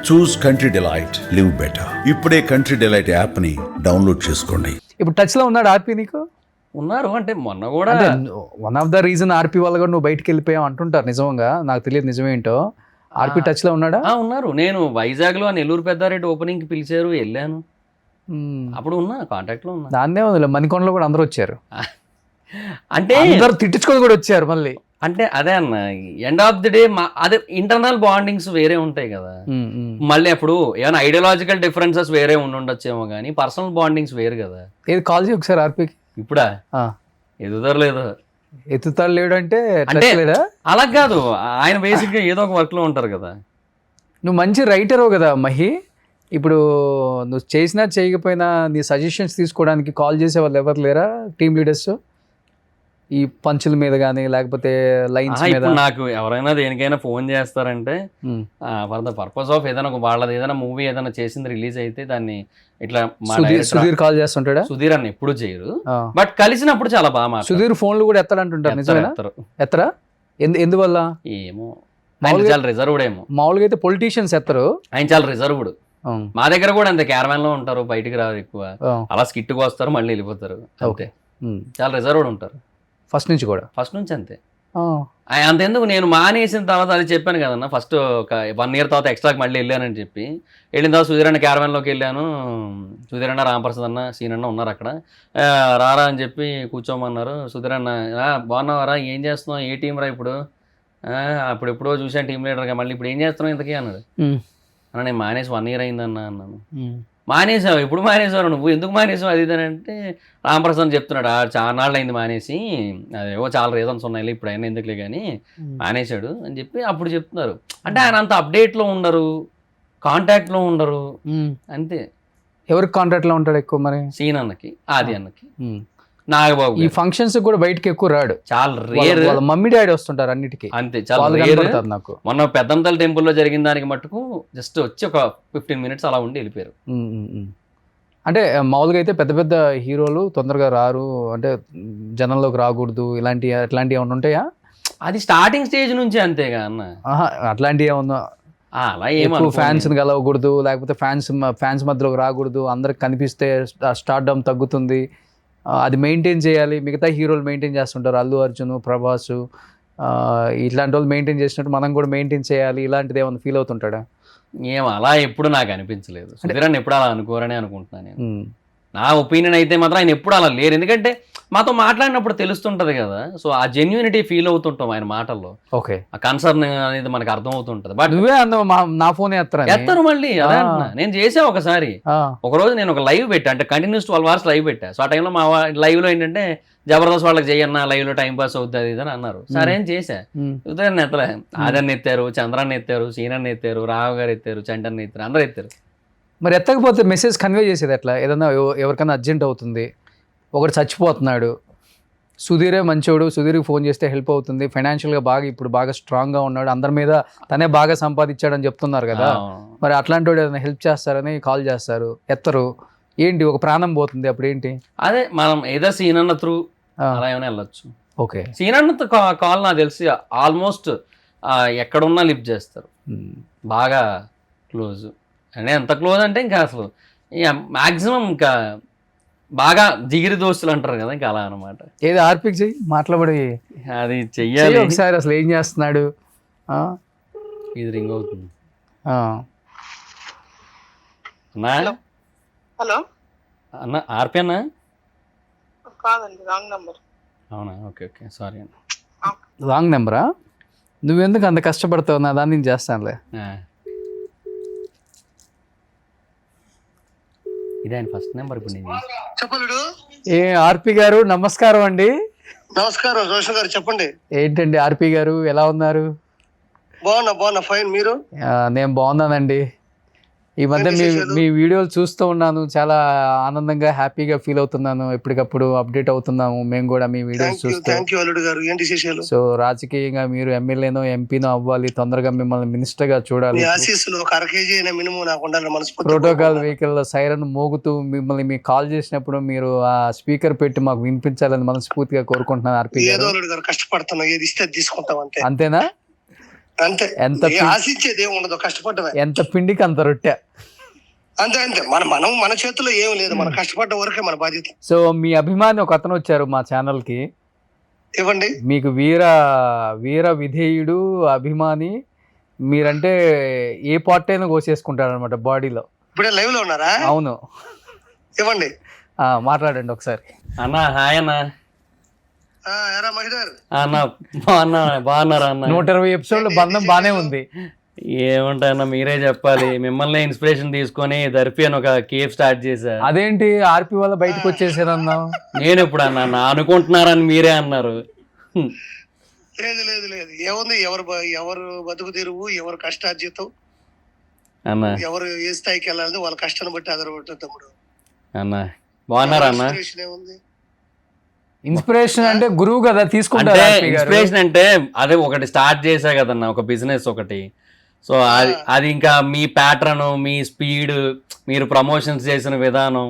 చూస్ country delight, live better. ఇప్పుడే country delight app ని download చేసుకోండి. ఇప్పుడు టచ్ లో ఉన్నాడు ఆర్పి నీకు? ఉన్నారు అంటే మొన్న కూడా వన్ ఆఫ్ ద రీజన్ ఆర్పి వల్ల కూడా నువ్వు బయటకు వెళ్ళిపోయావు అంటుంటారు. నిజంగా నాకు తెలియదు నిజమేంటో. ఆర్పి టచ్ లో ఉన్నాడా? ఉన్నారు. నేను వైజాగ్ లో నెల్లూరు పెద్దారెడ్డి ఓపెనింగ్ కి పిలిచారు, వెళ్ళాను. అప్పుడు ఉన్నా, కాంటాక్ట్ లో ఉన్నా. దాన్నే ఉంది. మణికొండలో కూడా అందరూ వచ్చారు. అంటే అందరు తిట్టించుకొని కూడా వచ్చారు మళ్ళీ. అంటే అదే అన్న, ఎండ్ ఆఫ్ ది డే అదే ఇంటర్నల్ బాండింగ్స్ వేరే ఉంటాయి కదా. మళ్ళీ అప్పుడు ఏమైనా ఐడియాలజికల్ డిఫరెన్సెస్ వేరే ఉండొచ్చేమో కానీ పర్సనల్ బాండింగ్స్ వేరు కదా. ఏది కాల్ చేయి ఒకసారి ఆర్పికి. ఇప్పుడా ఎదుగుదరలేదు, ఎత్తుతాడు లేడు అంటే అలా కాదు. ఆయన బేసిక్ గా ఏదో ఒక వర్క్ లో ఉంటారు కదా. నువ్వు మంచి రైటరు కదా మహి. ఇప్పుడు నువ్వు చేసినా చేయకపోయినా నీ సజెషన్స్ తీసుకోవడానికి కాల్ చేసే వాళ్ళు ఎవరు లేరా టీమ్ లీడర్స్? ఈ పంచుల మీద కానీ లేకపోతే లైన్స్ మీద? నాకు ఎవరైనా దేనికైనా ఫోన్ చేస్తారంటే ఫర్ ద పర్పస్ ఆఫ్ ఏదైనా వాళ్ళది ఏదైనా మూవీ ఏదైనా చేసింది రిలీజ్ అయితే దాన్ని ఇట్లా సుధీర్ కాల్ చేస్తుంటాడా? సుధీర్ అన్న ఎప్పుడు చేయరు, బట్ కలిసినప్పుడు చాలా బాగా. సుధీర్ ఫోన్లు కూడా ఎత్తాడంటుంటారు, నిజమేనా? ఎత్తరా? ఎందువల్ల ఏమో, చాలా రిజర్వ్డ్ ఏమో. మామూలుగా అయితే పొలిటీషియన్స్ ఎత్తరు, ఆయన చాలా రిజర్వ్డ్. మా దగ్గర కూడా అంతే, క్యారవాన్ లో ఉంటారు, బయటికి రారు ఎక్కువ. అలా స్కిట్కి వస్తారు మళ్ళీ వెళ్ళిపోతారు అంతే. చాలా రిజర్వ్డ్ ఉంటారు ఫస్ట్ నుంచి కూడా. ఫస్ట్ నుంచి అంతే. అంతెందుకు, నేను మానేసిన తర్వాత అది చెప్పాను కదన్న, ఫస్ట్ ఒక 1 year తర్వాత ఎక్స్ట్రాకి మళ్ళీ వెళ్ళానని చెప్పి వెళ్ళిన తర్వాత సుధీర్ అన్న క్యారవాన్లోకి వెళ్ళాను. సుధీర్ అన్న, రామప్రసాద్ అన్న, సీన్ అన్న ఉన్నారు అక్కడ. రారా అని చెప్పి కూర్చోమన్నారు. సుధీర్ అన్న బాగున్నావారా, ఏం చేస్తున్నావు, ఏ టీం రా ఇప్పుడు? అప్పుడు ఎప్పుడో చూసాను టీం లీడర్గా, మళ్ళీ ఇప్పుడు ఏం చేస్తున్నావు ఇంతకీ అన్నాడు. అన్న నేను మానేసి 1 year అయిందన్న అన్నాను. మానేసావు? ఎప్పుడు మానేసావు నువ్వు, ఎందుకు మానేసావు అది ఇదని అంటే రామప్రసాద్ చెప్తున్నాడు, చాలా నాళ్ళు అయింది మానేసి, అదేవో చాలా రీజన్స్ ఉన్నాయి, ఇప్పుడు అయినా ఎందుకులే కానీ మానేశాడు అని చెప్పి అప్పుడు చెప్తున్నారు. అంటే ఆయన అంత అప్డేట్లో ఉండరు, కాంటాక్ట్లో ఉండరు అంతే. ఎవరికి కాంటాక్ట్లో ఉంటాడు ఎక్కువ మరి? సీన్ అన్నకి, ఆది అన్నకి, నాగబాబు. ఈ ఫంక్షన్స్ కూడా బయటకి ఎక్కువ రాడు, చాలా రేర్. మమ్మీ డాడీ వస్తుంటారు అన్నిటికీ అంతే, చాలా రేర్. నాకు మొన్న పెద్దంతల టెంపుల్లో జరిగిన దానికి మట్టుకు జస్ట్ వచ్చి ఒక 15 minutes అలా ఉండి వెళ్ళిపోయారు. అంటే మామూలుగా అయితే పెద్ద పెద్ద హీరోలు తొందరగా రారు, అంటే జనంలోకి రాకూడదు, ఇట్లాంటివి ఏమైనా ఉంటాయా? అది స్టార్టింగ్ స్టేజ్ నుంచి అంతేగా అన్న. అట్లాంటివి ఏమన్నా అలా ఏమో, ఫ్యాన్స్ కలవకూడదు, లేకపోతే ఫ్యాన్స్ మధ్యలోకి రాకూడదు, అందరికి కనిపిస్తే స్టార్డమ్ తగ్గుతుంది, అది మెయింటైన్ చేయాలి. మిగతా హీరోలు మెయింటైన్ చేస్తుంటారు, అల్లు అర్జున్, ప్రభాస్, ఇట్లాంటి వాళ్ళు మెయింటైన్ చేసినట్టు మనం కూడా మెయింటైన్ చేయాలి, ఇలాంటిది ఏమైనా ఫీల్ అవుతుంటాడా? ఏమో అలా ఎప్పుడు నాకు అనిపించలేదు. సుధీర్ ఎప్పుడు అలా అనుకోరని అనుకుంటున్నాను నేను. నా ఒపీనియన్ అయితే మాత్రం ఆయన ఎప్పుడు అలా లేరు, ఎందుకంటే మాతో మాట్లాడినప్పుడు తెలుస్తుంటది కదా. సో ఆ జెన్యూనిటీ ఫీల్ అవుతుంటాం ఆయన మాటల్లో. ఓకే, ఆ కన్సర్న్ అనేది మనకు అర్థం అవుతుంటది. బట్ నువ్వే నా ఫోన్ ఎత్తాను మళ్ళీ అదే అంటున్నా. నేను చేసా ఒకసారి, ఒకరోజు నేను ఒక లైవ్ పెట్టా, అంటే కంటిన్యూస్ 12 hours లైవ్ పెట్టా. సో ఆ టైంలో మా లైవ్ లో ఏంటంటే జబర్దస్త్ వాళ్ళకి చెయ్యన్నా, లైవ్ లో టైం పాస్ అవుతుంది అది అని అన్నారు. సరే అని చేశా. ఉదయం ఎత్తలే, ఆదర్ని ఎత్తారు, చంద్రాన్ని ఎత్తారు, సీనన్ని ఎత్తారు, రావు గారు ఎత్తారు, చంటన్ని ఎత్తారు, అందరూ ఎత్తారు. మరి ఎత్తకపోతే మెసేజ్ కన్వే చేసేది ఎట్లా? ఏదన్నా ఎవరికైనా అర్జెంట్ అవుతుంది, ఒకటి చచ్చిపోతున్నాడు, సుధీరే మంచోడు, సుధీర్కి ఫోన్ చేస్తే హెల్ప్ అవుతుంది, ఫైనాన్షియల్గా ఇప్పుడు బాగా స్ట్రాంగ్గా ఉన్నాడు, అందరి మీద తనే బాగా సంపాదించాడని చెప్తున్నారు కదా. మరి అట్లాంటి వాడు ఏదైనా హెల్ప్ చేస్తారని కాల్ చేస్తారు, ఎత్తరు, ఏంటి ఒక ప్రాణం పోతుంది, అప్పుడు ఏంటి? అదే మనం ఏదో సీన్ అన్న త్రూ అలా ఏమైనా వెళ్ళొచ్చు. ఓకే, సీన్ అన్న కాల్ నాకు తెలిసి ఆల్మోస్ట్ ఎక్కడున్నా లిఫ్ట్ చేస్తారు, బాగా క్లోజ్. అంటే ఎంత క్లోజ్ అంటే ఇంకా అసలు మ్యాక్సిమం ఇంకా బాగా జిగిరి దోస్తులు అంటారు కదా, ఇంకా అలా అనమాట. ఏది ఆర్పిక్ చెయ్యి, మాట్లాడి అది చెయ్యాలి ఒకసారి. అసలు ఏం చేస్తున్నాడు? ఇది రింగ్ అవుతుంది. హలో అన్న, ఆర్పి అన్న? కాదండి, రాంగ్ నంబర్. అవునా, ఓకే ఓకే, సారీ అన్న. రాంగ్ నెంబరా? నువ్వెందుకు అంత కష్టపడతావు, నా దాన్ని నేను చేస్తానులే. ఇదే ఆయన ఫస్ట్ నెంబర్. ఇప్పుడు నేను చెప్పలుడు. ఏ ఆర్పి గారు నమస్కారం అండి. నమస్కారం రోషన్ గారు, చెప్పండి. ఏంటండి ఆర్పి గారు, ఎలా ఉన్నారు? బాగున్నా ఫైన్. మీరు? నేను బాగున్నానండి. ఈ మధ్య మీ వీడియోలు చూస్తూ ఉన్నాను, చాలా ఆనందంగా హ్యాపీగా ఫీల్ అవుతున్నాను, ఎప్పటికప్పుడు అప్డేట్ అవుతున్నాము మేము కూడా మీ వీడియోస్ చూస్తూ. సో రాజకీయంగా మీరు ఎమ్మెల్యేనో ఎంపీనో అవ్వాలి, తొందరగా మిమ్మల్ని మినిస్టర్ గా చూడాలి. ప్రోటోకాల్ వెహికల్ సైరన్ మోగుతూ మిమ్మల్ని మీకు కాల్ చేసినప్పుడు మీరు ఆ స్పీకర్ పెట్టి మాకు వినిపించాలని మనస్ఫూర్తిగా కోరుకుంటున్నాను ఆర్పి గారు. కష్టపడుతున్నా, ఏది ఇస్తే తీసుకుంటాం అంతే. అంతేనా? అంతే, ఎంత ఆశించేది ఏమి ఉండదు, కష్టపడ్డమే. ఎంత పిండికి అంత రొట్టె. అంతే అంతే, మన చేతుల్లో ఏం లేదు, మనం కష్టపడ్డ వరకే మన బాధ్యత. సో మీ అభిమాని ఒక అతను వచ్చారు మా ఛానల్ కి, ఇవ్వండి. మీకు వీర విధేయుడు అభిమాని, మీరంటే ఏ పార్ట్ అయినా కోసేసుకుంటారు అనమాట బాడీలో. ఇప్పుడే లైవ్ లో ఉన్నారా? అవును, ఇవ్వండి. మాట్లాడండి ఒకసారి. అన్న హాయ్ అన్న. ఎరా మహిళర్ అన్న బాగున్నారా అన్న? 120 ఎపిసోడ్ల బంధం బానే ఉంది. ఏముంటాయన్న మీరే చెప్పాలి. మిమ్మల్ని ఇన్స్పిరేషన్ తీసుకొని దర్ఫీ అని ఒక కేఫ్ స్టార్ట్ చేశా. అదేంటి ఆర్పి వల్ల బయటకు వచ్చేసారన్నావు? నేను ఎప్పుడు అన్నా అనుకుంటున్నారని మీరే అన్నారు. లేదు లేదు లేదు, ఏముంది, ఎవరు బతుకు తెరువు, ఎవరు కష్టార్జితం, అన్న ఎవరు ఏ స్థాయికి వెళ్ళాలని వాళ్ళ కష్టాన్ని బట్టి ఆధారపడుతుంది తమ్ముడు. అన్న బాగున్నారా అన్న? ఏముంది, ఇన్స్పిరేషన్ అంటే గురువు కదా అంటే తీసుకుంటారు. ఇన్స్పిరేషన్ అంటే అదే ఒకటి స్టార్ట్ చేశా కదన్న, ఒక బిజినెస్ ఒకటి. సో అది ఇంకా మీ ప్యాటర్న్, మీ స్పీడ్, మీరు ప్రమోషన్స్ చేసిన విధానం,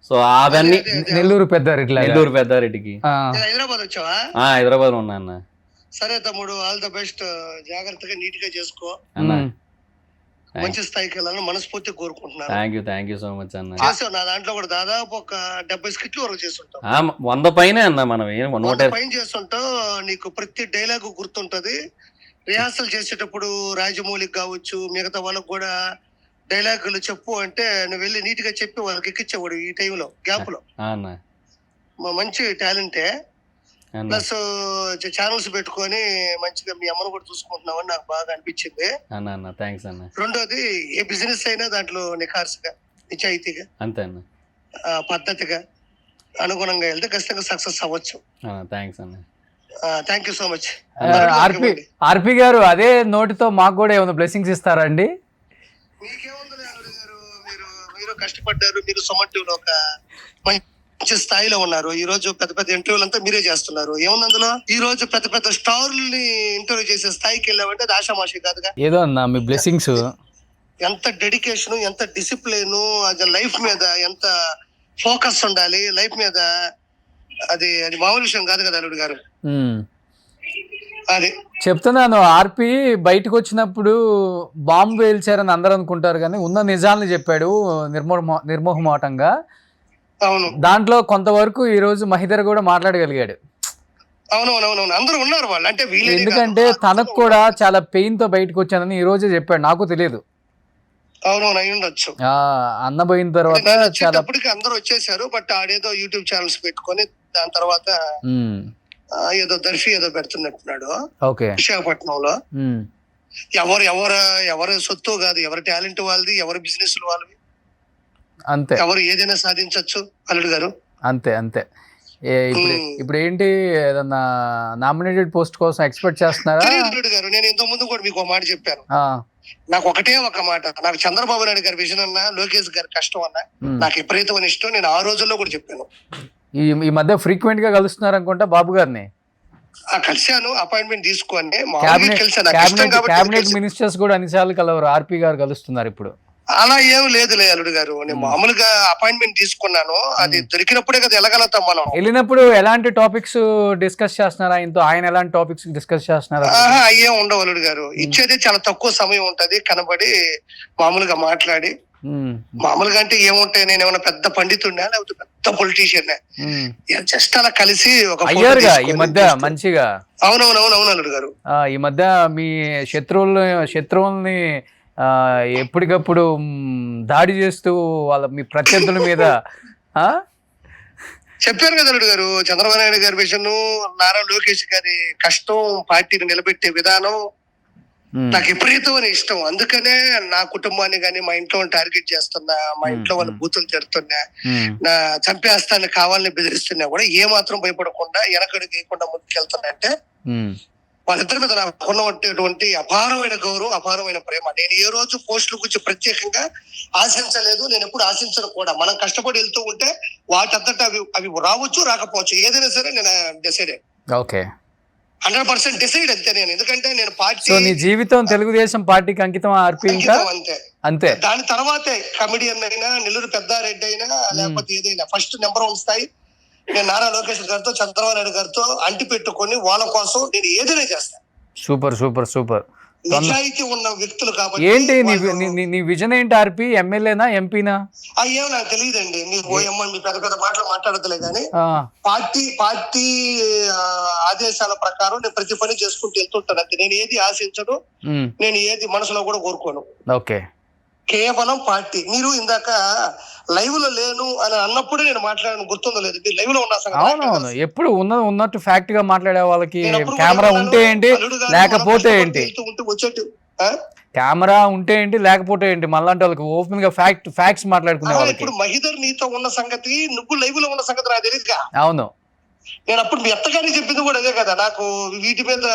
సో అవన్నీ నెల్లూరు పెద్దారెడ్డికి హైదరాబాద్ వచ్చావా? హైదరాబాద్ లో ఉన్నా అన్న. సరే తమ్ముడు, ఆల్ ద బెస్ట్. జాగ్రత్తగా నీట్ గా చేసుకో, అన్న మంచి స్థాయికి వెళ్ళాలని మనస్ఫూర్తి కోరుకుంటున్నాను. థ్యాంక్ యూ సో మచ్ అన్న. చేసావు, నా దాంట్లో కూడా దాదాపు ఒక 70 స్కిట్లు వరకు చేస్తుంటావు. 100 పైనే అన్న. మనం 100 పైన చేస్తుంటావు. నీకు ప్రతి డైలాగ్ గుర్తుంటది. రిహార్సల్ చేసేటప్పుడు రాజమౌళికి కావచ్చు, మిగతా వాళ్ళకు కూడా డైలాగులు చెప్పు అంటే నువ్వు వెళ్ళి నీట్ గా చెప్పి వాళ్ళకి ఎక్కించేవాడు ఈ టైంలో, గ్యాప్ లో. మంచి టాలెంటే. ప్లస్ ఛానల్స్ పెట్టుకొని మంచిగా మీ అమ్మను కూడా చూసుకుంటున్నావని నాకు బాగా అనిపించింది. రెండోది, ఏ బిజినెస్ అయినా దాంట్లో నిఖార్సుగా, నిజాయితీగా, అంతే అన్న, పద్ధతిగా, అనుగుణంగా వెళ్తే ఖచ్చితంగా సక్సెస్ అవ్వచ్చు. Thank you so much. RP గారు, అదే నోటితో మాకు కూడా ఏమైనా బ్లెస్సింగ్స్ ఇస్తారండి? మీకేముంది గారు, మీరు కష్టపడ్డారు, మీరు సొమటివ్లో ఒక మంచి స్థాయిలో ఉన్నారు. ఈ రోజు పెద్ద పెద్ద ఇంటర్వ్యూలు అంతా మీరే చేస్తున్నారు. ఏముంది అందులో? ఈ రోజు పెద్ద పెద్ద స్టార్లని ఇంటర్వ్యూ చేసే స్థాయికి వెళ్ళామంటే అది ఆషామాషి కాదుగా. ఏదో అన్న మీ బ్లెస్సింగ్స్. ఎంత డెడికేషన్, ఎంత డిసిప్లిన్, అది లైఫ్ మీద ఎంత ఫోకస్ ఉండాలి, లైఫ్ మీద, అది మామూలు విషయం కాదు కదా అల్లుడు గారు. అది చెప్తున్నాను, ఆర్పి బయటకు వచ్చినప్పుడు బాంబు వేల్చారని అందరూ అనుకుంటారు, కానీ ఉన్న నిజాలను చెప్పాడు నిర్మోహమాటంగా. అవును, దాంట్లో కొంతవరకు ఈ రోజు మహిధర్ కూడా మాట్లాడగలిగాడు. అవునవునవును, అందరూ ఉన్నారు వాళ్ళు. అంటే ఎందుకంటే తనకు కూడా చాలా పెయిన్ తో బయటకు వచ్చానని ఈ రోజే చెప్పాడు, నాకు తెలియదు. అవునవును, అయి ఉండొచ్చు. అన్న పోయిన తర్వాత చాలా అందరూ వచ్చేసారు. బట్ ఆడేదో యూట్యూబ్ ఛానల్స్ పెట్టుకొని దాని తర్వాత ఏదో దర్శి ఏదో పెడుతున్నట్టున్నాడు విశాఖపట్నంలో. ఎవరు సొత్తు కాదు, ఎవరి టాలెంట్ వాళ్ళది, ఎవరి బిజినెస్ వాళ్ళవి, అంతే. ఎవరు ఏదైనా సాధించవచ్చు అల్లుడు గారు. అంతే అంతే. ఇప్పుడు ఏంటి, ఏదన్నా నామినేటెడ్ పోస్ట్ కోసం ఎక్స్పెక్ట్ చేస్తున్నారా? అల్లుడు గారు, నేను ఇంత ముందు కూడా మీకు ఒక మాట చెప్పాను. నాకు ఒకటే ఒక మాట, నాకు చంద్రబాబు నాయుడు గారి విజన్ అన్నా, లోకేష్ గారి కష్టం అన్నా నాకు విపరీతమైన ఇష్టం. నేను ఆ రోజుల్లో కూడా చెప్పాను. ఈ మధ్య ఫ్రీక్వెంట్ గా కలుస్తున్నారు అనుకుంటా బాబు గారిని. కలిశాను, అపాయింట్మెంట్ తీసుకొని. క్యాబినెట్ మినిస్టర్స్ కూడా అన్నిసార్లు కలవరు, ఆర్పి గారు కలుస్తున్నారు ఇప్పుడు. అలా ఏం లేదు అల్లుడు గారు, నేను మామూలుగా అపాయింట్మెంట్ తీసుకున్నాను. అది దొరికినప్పుడే కదా వెళ్ళగలుగుతాం మనం. వెళ్ళినప్పుడు ఎలాంటి టాపిక్స్ డిస్కస్ చేస్తున్నారా ఆయనతో? ఆయన ఎలాంటి టాపిక్స్ డిస్కస్ చేస్తున్నారా? అయ్యే ఉండవు అల్లుడు గారు, ఇచ్చేది చాలా తక్కువ సమయం ఉంటది. కనబడి మామూలుగా మాట్లాడి, మామూలుగా అంటే ఏముంటాయి, నేను ఏమైనా పెద్ద పండితుడినా లేకపోతే పెద్ద పొలిటీషియన్, జస్ట్ అలా కలిసి ఒక ఈ మధ్య మంచిగా. అవునవునవును అల్లుడు గారు, ఈ మధ్య మీ శత్రువుల్ని ఎప్పటికప్పుడు దాడి చేస్తూ మీ ప్రత్యర్థుల మీద చెప్పారు కదా అల్లుడు గారు. చంద్రబాబు నాయుడు గారి విషయం, నారా లోకేష్ గారి కష్టం, పార్టీని నిలబెట్టే విధానం నాకు విపరీతమైన ఇష్టం. అందుకనే నా కుటుంబాన్ని గాని, మా ఇంట్లో టార్గెట్ చేస్తున్నా, మా ఇంట్లో వాళ్ళ బూతులు తిడుతున్నా, నా చంపేస్తాన్ని కావాలని బెదిరిస్తున్నా కూడా ఏ మాత్రం భయపడకుండా వెనకడుగు వేయకుండా ముందుకెళ్తున్నా. అంటే వాళ్ళిద్దరి మీద నాకు ఉన్నటువంటి అపారమైన గౌరవం, అపారమైన ప్రేమ. నేను ఏ రోజు పోస్టుల గురించి ప్రత్యేకంగా ఆశించలేదు, నేను ఎప్పుడు ఆశించను కూడా. మనం కష్టపడి వెళ్తూ ఉంటే వాటంతటా అవి రావచ్చు, రాకపోవచ్చు, ఏదైనా సరే నేను డిసైడెడ్. 100% డిసైడ్ అంతే నేను. ఎందుకంటే నేను పార్టీ, నీ జీవితం తెలుగుదేశం పార్టీకి అంకితం. అంతే అంతే. దాని తర్వాతే కమిడియన్ అయినా, నెల్లూరు పెద్దారెడ్డి అయినా, లేకపోతే ఏదైనా ఫస్ట్ నెంబర్ 1 స్థాయి నేను నారా లోకేష్ గారితో, చంద్రబాబు నాయుడు గారితో అంటి పెట్టుకొని వాళ్ళ కోసం నేను ఏదైనా చేస్తాను. Super super super. నిజాయితీ ఉన్న వ్యక్తులు కాబట్టి ఏంటి వాళ్ళు- నీ విజన్ ఏంటి ఆర్పి? ఎమ్మెల్యేనా ఎంపీనా? ఏమో నాకు తెలియదండి. మీకు ఓఎమ్మ మీ పెద్ద పెద్ద మాటలు మాట్లాడతలే కానీ పార్టీ ఆదేశాల ప్రకారం నేను ప్రతి పని చేసుకుంటూ వెళ్తుంటాను అంతే. నేను ఏది ఆశించను, నేను ఏది మనసులో కూడా కోరుకోను. ఓకే, కేవలం పార్టీ. మీరు ఇందాక లైవ్ లో లేను అని అన్నప్పుడే నేను మాట్లాడాను, గుర్తుందో లేదు? మీరు లైవ్ లో ఉన్న సంగతి అవునవును. ఎప్పుడు ఉన్నట్టు ఫ్యాక్ట్ గా మాట్లాడే వాళ్ళకి నేను అప్పుడు కెమెరా కూడా ఉంటే ఏంటి అల్లుడు గారు లేకపోతే మనం ఏంటి, కష్టపడుతూ ఉంటూ వచ్చేట్టు కెమెరా ఉంటే ఏంటి లేకపోతే ఏంటి, మళ్ళంటే వాళ్ళకి ఓపెన్ గా ఫ్యాక్ట్స్ మాట్లాడుకునే వాళ్ళకి. ఇప్పుడు మహిదర్ నీతో ఉన్న సంగతి, నువ్వు లైవ్ లో ఉన్న సంగతి నాకు తెలియదుగా. అవును, నేను అప్పుడు మీ అత్తగారి చెప్పింది కూడా అదే కదా. నాకు వీటి మీద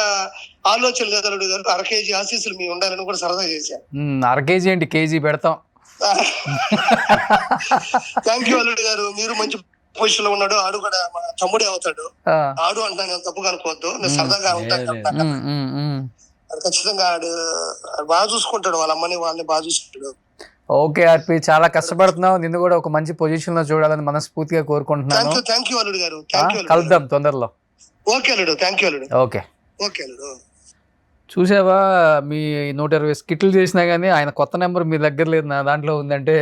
ఆలోచన లేదు అల్లుడు గారు. 1/2 కేజీ ఆశీస్సులు మీ ఉండాలని కూడా సరదా చేశాను. 1/2 కేజీ ఏంటి, కేజీ పెడతాం. థ్యాంక్ యూ అల్లుడు గారు. మీరు మంచి పొజిషన్ లో ఉన్నాడు. ఆడు కూడా మా తమ్ముడే అవుతాడు. ఆడు అంటున్నా నేను తప్పుగా అనుకోవద్దు, నేను సరదాగా ఉంటాను చెప్తాను. ఖచ్చితంగా ఆడు బాగా చూసుకుంటాడు, వాళ్ళ అమ్మని వాళ్ళని బాగా చూసుకుంటాడు. ఓకే ఆర్పి, చాలా కష్టపడుతున్నావు. నిన్ను కూడా ఒక మంచి పొజిషన్ లో చూడాలని మనస్ఫూర్తిగా కోరుకుంటున్నాను. థ్యాంక్ యూ అల్లుడు గారు. Thank you. కలుద్దాం తొందరలో. ఓకే అల్లుడు. థ్యాంక్ యూ అల్లుడు. ఓకే ఓకే అల్లుడు. చూసావా, మీ 120 స్కిట్లు చేసినా గానీ ఆయన కొత్త నెంబర్ మీ దగ్గర లేదు, నా దాంట్లో ఉందంటే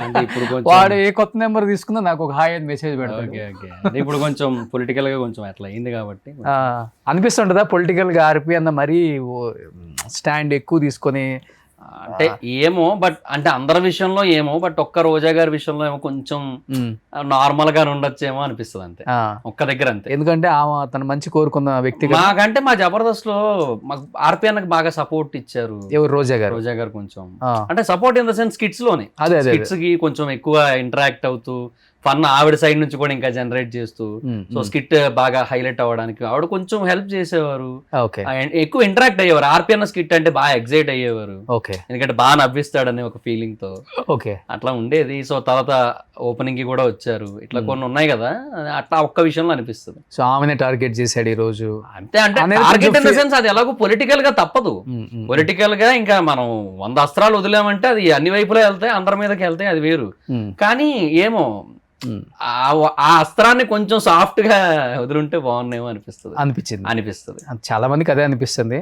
అంటే ఇప్పుడు కొంచెం వాడు ఏ కొత్త నెంబర్ తీసుకున్నా నాకు ఒక హాయ్ అని మెసేజ్ పెడతాడు. Okay okay. అంటే ఇప్పుడు కొంచెం పొలిటికల్ గా కొంచెం అట్లా అయింది కాబట్టి అనిపిస్తుంటదా పొలిటికల్ గా ఆర్పి అన్న మరీ స్టాండ్ ఎక్కువ తీసుకొని? అంటే ఏమో, బట్ అంటే అందరి విషయంలో ఏమో, బట్ ఒక్క రోజా గారి విషయంలో ఏమో కొంచెం నార్మల్ గా ఉండొచ్చేమో అనిపిస్తుంది అంతే, ఒక్క దగ్గర అంతే. ఎందుకంటే ఆమె తన మంచి కోరుకున్న వ్యక్తి. మాకంటే మా జబర్దస్త్ లో మాకు ఆర్పి అన్నకు బాగా సపోర్ట్ ఇచ్చారు. ఎవరు? రోజా గారు. రోజా గారు కొంచెం అంటే support in the sense skits లోనే, అదే స్కిట్స్ కి కొంచెం ఎక్కువ ఇంటరాక్ట్ అవుతూ ఫన్ ఆవిడ సైడ్ నుంచి కూడా ఇంకా జనరేట్ చేస్తూ, సో స్కిట్ బాగా హైలైట్ అవ్వడానికి ఆవిడ కొంచెం హెల్ప్ చేసేవారు. ఓకే, ఎక్కువ ఇంటరాక్ట్ అయ్యేవారు. ఆర్పి అన్న స్కిట్ అంటే బాగా ఎగ్జైట్ అయ్యేవారు, ఓకే, ఎందుకంటే బాగా నవ్విస్తాడని ఒక ఫీలింగ్ తో. ఓకే, అట్లా ఉండేది. సో తర్వాత ఓపెనింగ్ కి కూడా వచ్చారు. ఇట్లా కొన్ని ఉన్నాయి కదా, అట్లా ఒక్క విషయంలో అనిపిస్తుంది. సో ఆమెనే టార్గెట్ చేశాడు ఈ రోజు. అంతే, అంటే టార్గెట్ ఇన్ ద సెన్స్ అది ఎలాగో పొలిటికల్ గా తప్పదు. పొలిటికల్ గా ఇంకా మనం 100 అస్త్రాలు వదిలామంటే అది అన్ని వైపులా వెళ్తాయి, అందరి మీదకి వెళ్తాయి, అది వేరు. కానీ ఏమో ఆ అస్త్రాన్ని కొంచెం సాఫ్ట్ గా వదిలింటే బాగున్నాయేమో అనిపిస్తుంది. చాలా మందికి అదే అనిపిస్తుంది.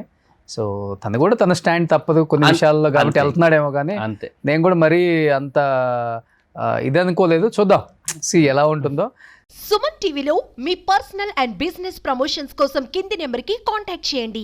సో తను కూడా తన స్టాండ్ తప్పదు కొన్ని విషయాల్లో కాబట్టి వెళ్తున్నాడేమో, కానీ అంతే. నేను కూడా మరీ అంత ఇది అనుకోలేదు. చూద్దాం ఎలా ఉంటుందో. సుమన్ టీవీలో మీ పర్సనల్ అండ్ బిజినెస్ ప్రమోషన్స్ కోసం కింది నెంబర్కి కాంటాక్ట్ చేయండి.